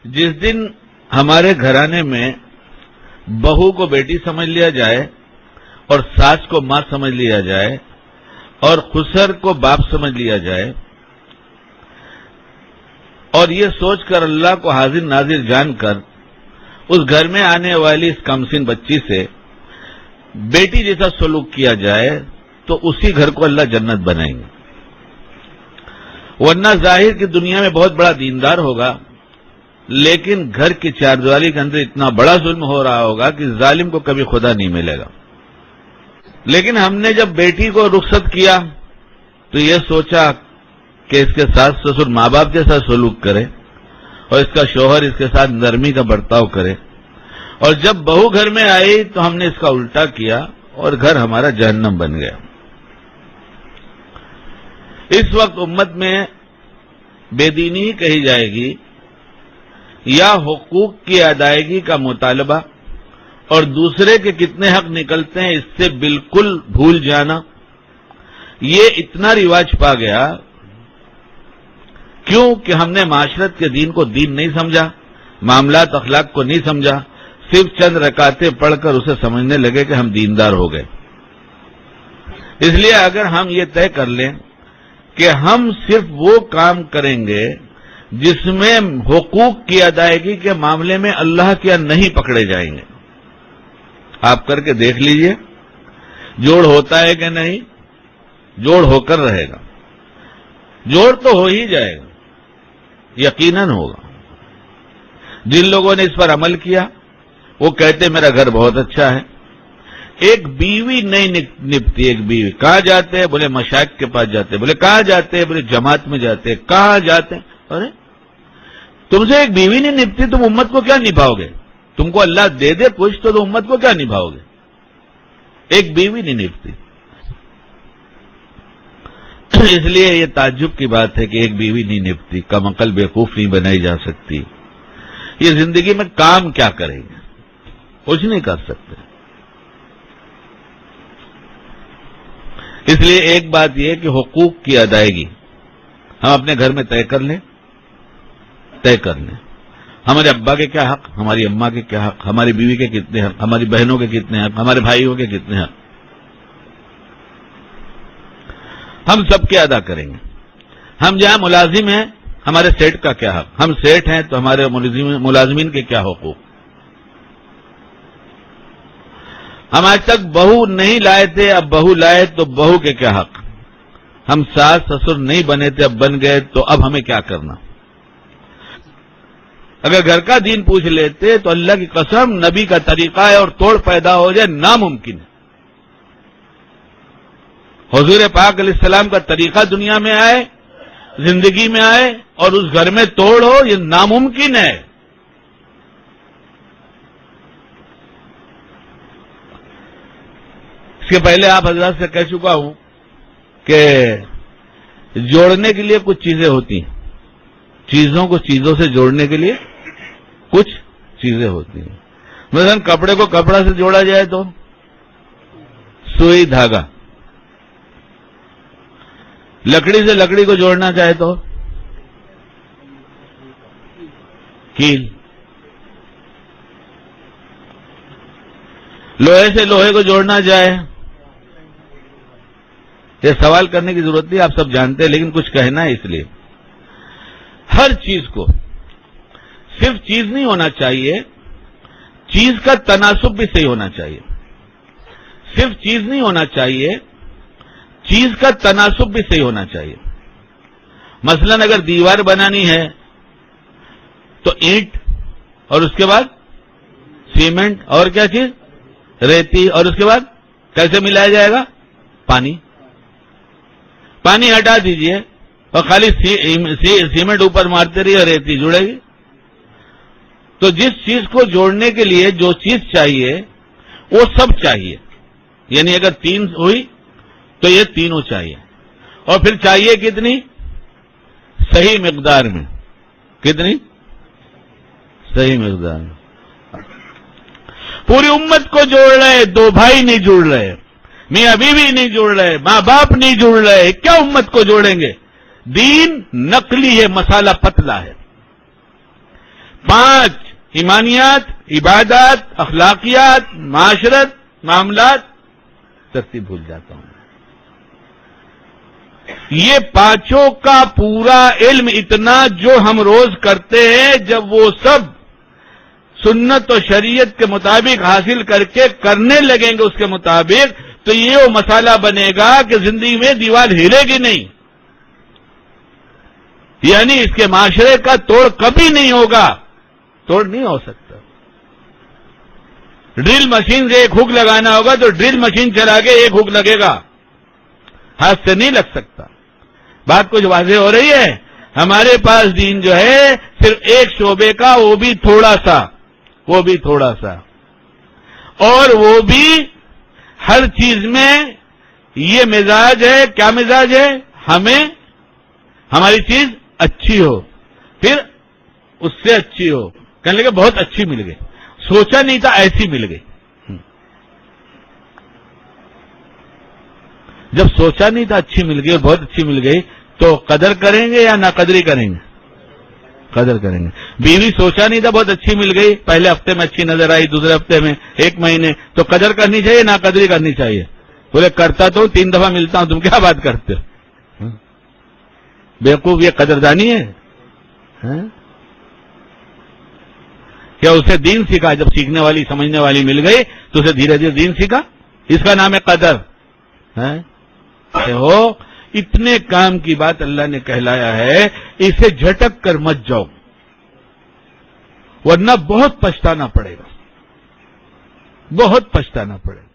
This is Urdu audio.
جس دن ہمارے گھرانے میں بہو کو بیٹی سمجھ لیا جائے اور ساس کو ماں سمجھ لیا جائے اور خسر کو باپ سمجھ لیا جائے اور یہ سوچ کر اللہ کو حاضر ناظر جان کر اس گھر میں آنے والی اس کمسن بچی سے بیٹی جیسا سلوک کیا جائے تو اسی گھر کو اللہ جنت بنائیں گے. ورنہ ظاہر کی دنیا میں بہت بڑا دیندار ہوگا لیکن گھر کی چاردیواری کے اندر اتنا بڑا ظلم ہو رہا ہوگا کہ ظالم کو کبھی خدا نہیں ملے گا. لیکن ہم نے جب بیٹی کو رخصت کیا تو یہ سوچا کہ اس کے ساس سسر ماں باپ جیسا سلوک کرے اور اس کا شوہر اس کے ساتھ نرمی کا برتاؤ کرے، اور جب بہو گھر میں آئی تو ہم نے اس کا الٹا کیا اور گھر ہمارا جہنم بن گیا. اس وقت امت میں بے دینی کہی جائے گی یا حقوق کی ادائیگی کا مطالبہ اور دوسرے کے کتنے حق نکلتے ہیں اس سے بالکل بھول جانا، یہ اتنا رواج پا گیا کیوں کہ ہم نے معاشرت کے دین کو دین نہیں سمجھا، معاملات اخلاق کو نہیں سمجھا، صرف چند رکعتیں پڑھ کر اسے سمجھنے لگے کہ ہم دیندار ہو گئے. اس لیے اگر ہم یہ طے کر لیں کہ ہم صرف وہ کام کریں گے جس میں حقوق کی ادائیگی کے معاملے میں اللہ کے نہیں پکڑے جائیں گے. آپ کر کے دیکھ لیجئے جوڑ ہوتا ہے کہ نہیں، جوڑ ہو کر رہے گا، جوڑ تو ہو ہی جائے گا، یقیناً ہوگا. جن لوگوں نے اس پر عمل کیا وہ کہتے میرا گھر بہت اچھا ہے. ایک بیوی نہیں نپتی، ایک بیوی کہاں جاتے ہیں؟ بولے مشائخ کے پاس جاتے ہیں. بولے کہاں جاتے ہیں؟ بولے جماعت میں جاتے ہیں. کہاں جاتے ہیں؟ ارے تم سے ایک بیوی نہیں نپتی، تم امت کو کیا نبھاؤ گے؟ تم کو اللہ دے دے کچھ تو امت کو کیا نبھاؤ گے؟ ایک بیوی نہیں نپتی. اس لیے یہ تعجب کی بات ہے کہ ایک بیوی نہیں نپتی، کم عقل بیوقوف نہیں بنائی جا سکتی. یہ زندگی میں کام کیا کریں گے؟ کچھ نہیں کر سکتے. اس لیے ایک بات یہ کہ حقوق کی ادائیگی ہم اپنے گھر میں طے کر لیں. ہمارے ابا کے کیا حق، ہماری اماں کے کیا حق، ہماری بیوی کے کتنے حق، ہماری بہنوں کے کتنے حق، ہمارے بھائیوں کے کتنے حق، ہم سب کے ادا کریں گے. ہم جہاں ملازم ہیں ہمارے سیٹ کا کیا حق، ہم سیٹ ہیں تو ہمارے ملازمین کے کیا حقوق. ہم آج تک بہو نہیں لائے تھے، اب بہو لائے تو بہو کے کیا حق. ہم ساس سسر نہیں بنے تھے، اب بن گئے تو اب ہمیں کیا کرنا. اگر گھر کا دین پوچھ لیتے تو اللہ کی قسم نبی کا طریقہ ہے اور توڑ پیدا ہو جائے ناممکن ہے. حضور پاک علیہ السلام کا طریقہ دنیا میں آئے، زندگی میں آئے اور اس گھر میں توڑ ہو، یہ ناممکن ہے. اس کے پہلے آپ حضرات سے کہہ چکا ہوں کہ جوڑنے کے لیے کچھ چیزیں ہوتی ہیں، چیزوں کو چیزوں سے جوڑنے کے لیے کچھ چیزیں ہوتی ہیں. مثلا کپڑے کو کپڑا سے جوڑا جائے تو سوئی دھاگا، لکڑی سے لکڑی کو جوڑنا چاہے تو کیل، لوہے سے لوہے کو جوڑنا چاہے. یہ سوال کرنے کی ضرورت نہیں، آپ سب جانتے ہیں، لیکن کچھ کہنا ہے. اس لیے ہر چیز کو صرف چیز نہیں ہونا چاہیے، چیز کا تناسب بھی صحیح ہونا چاہیے. صرف چیز نہیں ہونا چاہیے، چیز کا تناسب بھی صحیح ہونا چاہیے. مثلا اگر دیوار بنانی ہے تو اینٹ اور اس کے بعد سیمنٹ اور کیا چیز، ریتی، اور اس کے بعد کیسے ملایا جائے گا؟ پانی ہٹا دیجئے اور خالی سیمنٹ اوپر مارتے رہیے، ریتی جڑے گی. تو جس چیز کو جوڑنے کے لیے جو چیز چاہیے وہ سب چاہیے. یعنی اگر تین ہوئی تو یہ تینوں چاہیے. اور پھر چاہیے کتنی؟ صحیح مقدار میں. کتنی؟ صحیح مقدار میں. پوری امت کو جوڑ رہے، دو بھائی نہیں جڑ رہے، میاں بیوی نہیں جڑ رہے، ماں باپ نہیں جڑ رہے، کیا امت کو جوڑیں گے؟ دین نقلی ہے، مسالہ پتلا ہے. 5 ایمانیات، عبادات، اخلاقیات، معاشرت، معاملات، ترتیب بھول جاتا ہوں. یہ 5 کا پورا علم اتنا جو ہم روز کرتے ہیں، جب وہ سب سنت و شریعت کے مطابق حاصل کر کے کرنے لگیں گے اس کے مطابق، تو یہ وہ مسئلہ بنے گا کہ زندگی میں دیوار ہلے گی نہیں. یعنی اس کے معاشرے کا توڑ کبھی نہیں ہوگا، توڑ نہیں ہو سکتا. ڈرل مشین سے ایک ہک لگانا ہوگا تو ڈرل مشین چلا کے ایک ہک لگے گا، ہاتھ سے نہیں لگ سکتا. بات کچھ واضح ہو رہی ہے؟ ہمارے پاس دین جو ہے صرف ایک شعبے کا، وہ بھی تھوڑا سا، اور وہ بھی ہر چیز میں یہ مزاج ہے. کیا مزاج ہے؟ ہماری چیز اچھی ہو، پھر اس سے اچھی ہو. کہنے لگے بہت اچھی مل گئی، سوچا نہیں تھا ایسی مل گئی. جب سوچا نہیں تھا اچھی مل گئی اور بہت اچھی مل گئی تو قدر کریں گے یا ناقدری کریں گے؟ قدر کریں گے. بیوی سوچا نہیں تھا بہت اچھی مل گئی، پہلے ہفتے میں اچھی نظر آئی، دوسرے ہفتے میں، 1 مہینے، تو قدر کرنی چاہیے ناقدری کرنی چاہیے؟ بولے کرتا تو 3 دفعہ ملتا ہوں، تم کیا بات کرتے ہو؟ بیوقوف، یہ قدردانی ہے؟ کیا اسے دین سیکھا؟ جب سیکھنے والی سمجھنے والی مل گئی تو اسے دھیرے دھیرے دین سیکھا. اس کا نام ہے قدر. ہو اتنے کام کی بات اللہ نے کہلایا ہے، اسے جھٹک کر مت جاؤ ورنہ بہت پچھتانا پڑے گا، بہت پچھتانا پڑے گا.